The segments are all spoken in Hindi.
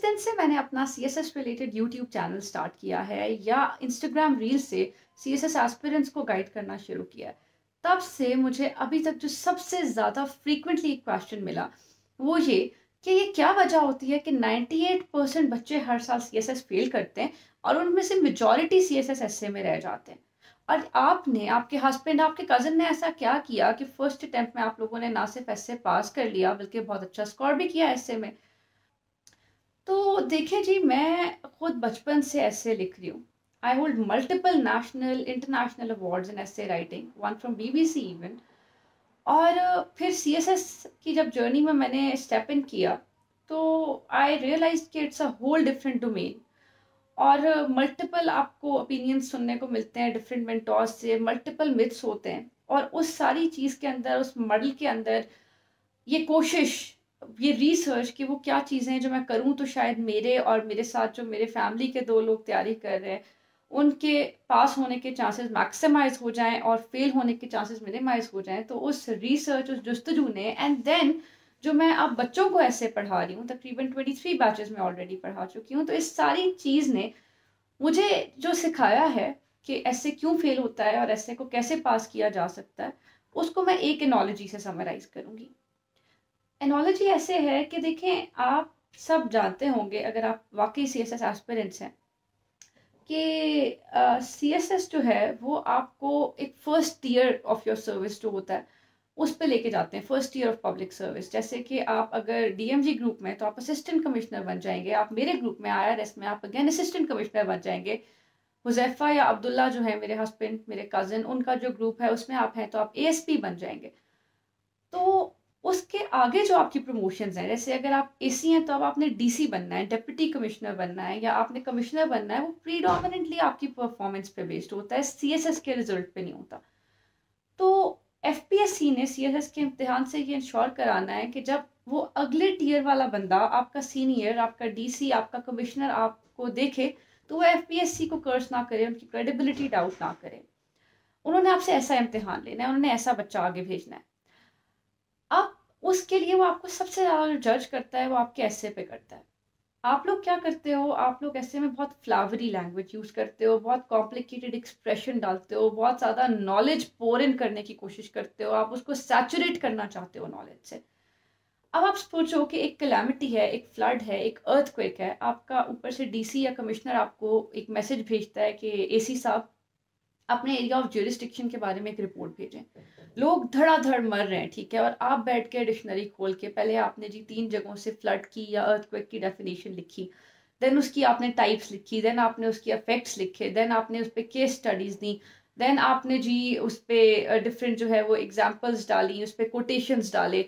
दिन से मैंने अपना CSS related YouTube channel start किया है या इंस्टाग्राम रील से CSS एस्पिरेंट्स को गाइड करना शुरू किया है, तब से मुझे अभी तक जो सबसे ज़्यादा फ्रीक्वेंटली क्वेश्चन मिला वो ये कि ये क्या वजह होती है कि 98% बच्चे हर साल CSS फेल करते हैं और उनमें से मेजॉरिटी CSS एसए में रह जाते हैं। और आपने, आपके हस्बैंड, आपके कज़न ने ऐसा क्या किया कि फर्स्ट अटेम्प्ट में आप लोगों ने ना सिर्फ एसए पास कर लिया बल्कि बहुत अच्छा स्कोर भी किया एसए में। तो देखिए जी, मैं खुद बचपन से ऐसे लिख रही हूँ। I hold multiple national international awards in ऐसे writing, one from BBC even. और फिर CSS की जब जर्नी में मैंने स्टेप इन किया तो आई रियलाइज कि it's a whole different domain. और मल्टीपल आपको ओपिनियंस सुनने को मिलते हैं डिफरेंट मेंटोर्स से, मल्टीपल मिथ्स होते हैं, और उस सारी चीज़ के अंदर, उस मॉडल के अंदर ये कोशिश, ये रिसर्च कि वो क्या चीज़ें हैं जो मैं करूँ तो शायद मेरे और मेरे साथ जो मेरे फैमिली के 2 लोग तैयारी कर रहे हैं उनके पास होने के चांसेस मैक्सिमाइज हो जाएं और फेल होने के चांसेस मिनिमाइज हो जाएं। तो उस रिसर्च, उस जस्तजू ने, एंड देन जो मैं अब बच्चों को ऐसे पढ़ा रही हूँ, तकरीबन 23 बैचेस में ऑलरेडी पढ़ा चुकी हूँ, तो इस सारी चीज़ ने मुझे जो सिखाया है कि ऐसे क्यों फेल होता है और ऐसे को कैसे पास किया जा सकता है, उसको मैं एक एनोलॉजी से समराइज करूँगी। एनोलॉजी ऐसे है कि देखें, आप सब जानते होंगे अगर आप वाकई CSS एस्पिरेंट्स हैं कि CSS जो है वो आपको एक first year of your service जो होता है उस पे लेके जाते हैं, first year of public service. जैसे कि आप अगर DMG ग्रुप में तो आप असिस्टेंट कमिश्नर बन जाएंगे, आप मेरे ग्रुप में IRS में आप अगेन असिस्टेंट कमिश्नर बन जाएंगे, हुजैफा या अब्दुल्ला जो है मेरे हस्बैंड, मेरे कज़न, उनका जो ग्रुप है उसमें आप हैं तो आप ASP बन जाएंगे। तो उसके आगे जो आपकी प्रमोशंस हैं, जैसे अगर आप AC हैं तो अब आपने DC बनना है, डिप्टी कमिश्नर बनना है या आपने कमिश्नर बनना है, वो प्रीडोमिनेंटली आपकी परफॉर्मेंस पे बेस्ड होता है, CSS के रिजल्ट पे नहीं होता। तो FPSC ने CSS के इम्तिहान से ये इंश्योर कराना है कि जब वो अगले टीयर वाला बंदा, आपका सीनियर, आपका DC, आपका कमिश्नर आपको देखे तो वो FPSC को कर्स ना करे, उनकी क्रेडिबिलिटी डाउट ना करे। उन्होंने आपसे ऐसा इम्तिहान लेना है, उन्होंने ऐसा बच्चा आगे भेजना है। अब उसके लिए वो आपको सबसे ज़्यादा जज करता है वो आपके ऐसे पे करता है। आप लोग क्या करते हो, आप लोग ऐसे में बहुत फ्लावरी लैंग्वेज यूज़ करते हो, बहुत कॉम्प्लिकेटेड एक्सप्रेशन डालते हो, बहुत ज़्यादा नॉलेज पोर इन करने की कोशिश करते हो, आप उसको सैचुरेट करना चाहते हो नॉलेज से। अब आप सोचो कि एक कैलामिटी है, एक फ्लड है, एक अर्थक्वेक है, आपका ऊपर से DC या कमिश्नर आपको एक मैसेज भेजता है कि AC साहब अपने एरिया ऑफ ज्यूरिस्डिक्शन के बारे में एक रिपोर्ट भेजें। लोग धड़ाधड़ मर रहे हैं, ठीक है, और आप बैठ के डिक्शनरी खोल के पहले आपने जी 3 जगहों से फ्लड की या अर्थक्वेक की डेफिनेशन लिखी, देन उसकी आपने टाइप्स लिखी, देन आपने उसकी इफेक्ट्स लिखे, देन आपने उस पर केस स्टडीज दी, देन आपने जी उस पर डिफरेंट जो है वो एग्जाम्पल्स डाली, उस पर कोटेशंस डाले,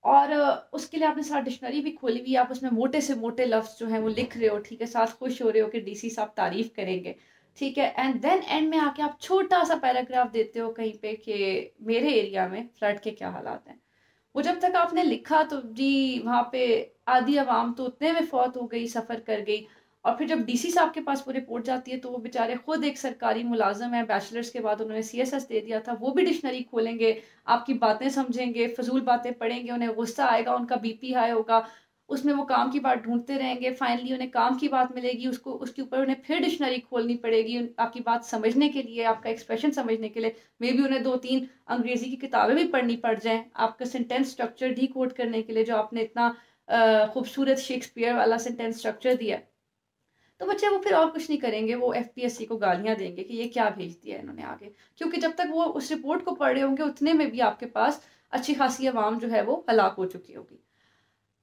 और उसके लिए आपने सारा डिक्शनरी भी खोली हुई, आप उसमें मोटे से मोटे लफ्ज जो हैं वो लिख रहे हो, ठीक है, साथ खुश हो रहे हो कि DC साहब तारीफ करेंगे, ठीक है, एंड देन एंड में आके आप छोटा सा पैराग्राफ देते हो कहीं पे कि मेरे एरिया में फ्लड के क्या हालात हैं। वो जब तक आपने लिखा तो जी वहाँ पे आधी आवाम तो उतने में फौत हो गई, सफ़र कर गई। और फिर जब DC साहब के पास वो रिपोर्ट जाती है तो वो बेचारे खुद एक सरकारी मुलाजम है, बैचलर्स के बाद उन्होंने CSS दे दिया था, वो भी डिक्शनरी खोलेंगे, आपकी बातें समझेंगे, फजूल बातें पढ़ेंगे, उन्हें गुस्सा आएगा, उनका BP हाई होगा, उसमें वो काम की बात ढूंढते रहेंगे, फाइनली उन्हें काम की बात मिलेगी, उसको उसके ऊपर उन्हें फिर डिक्शनरी खोलनी पड़ेगी आपकी बात समझने के लिए, आपका एक्सप्रेशन समझने के लिए, मे बी उन्हें 2-3 अंग्रेजी की किताबें भी पढ़नी पड़ जाएं आपका सेंटेंस स्ट्रक्चर डी कोड करने के लिए, जो आपने इतना खूबसूरत शेक्सपियर वाला सेंटेंस स्ट्रक्चर दिया। तो बच्चे वो फिर और कुछ नहीं करेंगे, वो FPSC को गालियां देंगे कि ये क्या भेज दिया इन्होंने आगे, क्योंकि जब तक वो उस रिपोर्ट को पढ़ रहे होंगे उतने में भी आपके पास अच्छी खासी आवाम जो है वो हलाक हो चुकी होगी।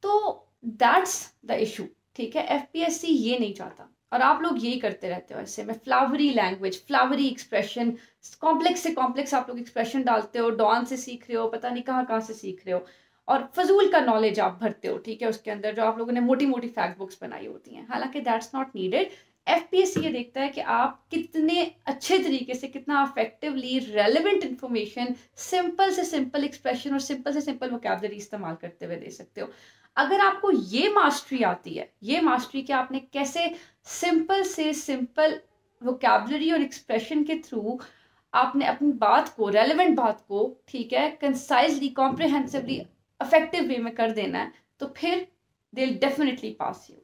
तो दैट्स द इशू, ठीक है, FPSC ये नहीं चाहता, और आप लोग यही करते रहते हो, ऐसे में flowery language, flowery expression, complex से कॉम्प्लेक्स आप लोग एक्सप्रेशन डालते हो, डॉन से सीख रहे हो, पता नहीं कहाँ कहाँ से सीख रहे हो, और फजूल का नॉलेज आप भरते हो, ठीक है, उसके अंदर जो आप लोगों ने मोटी मोटी फैक्ट बुक्स बनाई होती हैं, हालांकि दैट्स नॉट नीडेड। FPSC ये देखता है कि आप कितने अच्छे तरीके से, कितना अफेक्टिवली रेलेवेंट इंफॉर्मेशन सिंपल से सिंपल एक्सप्रेशन और सिंपल से सिंपल वोकैबुलरी इस्तेमाल करते हुए दे सकते हो। अगर आपको ये मास्टरी आती है, ये मास्टरी कि आपने कैसे सिंपल से सिंपल वोकैबुलरी और एक्सप्रेशन के थ्रू आपने अपनी बात को, रेलेवेंट बात को, ठीक है, कंसाइजली, कॉम्प्रिहेंसिवली, इफेक्टिव वे में कर देना है, तो फिर they will definitely pass you.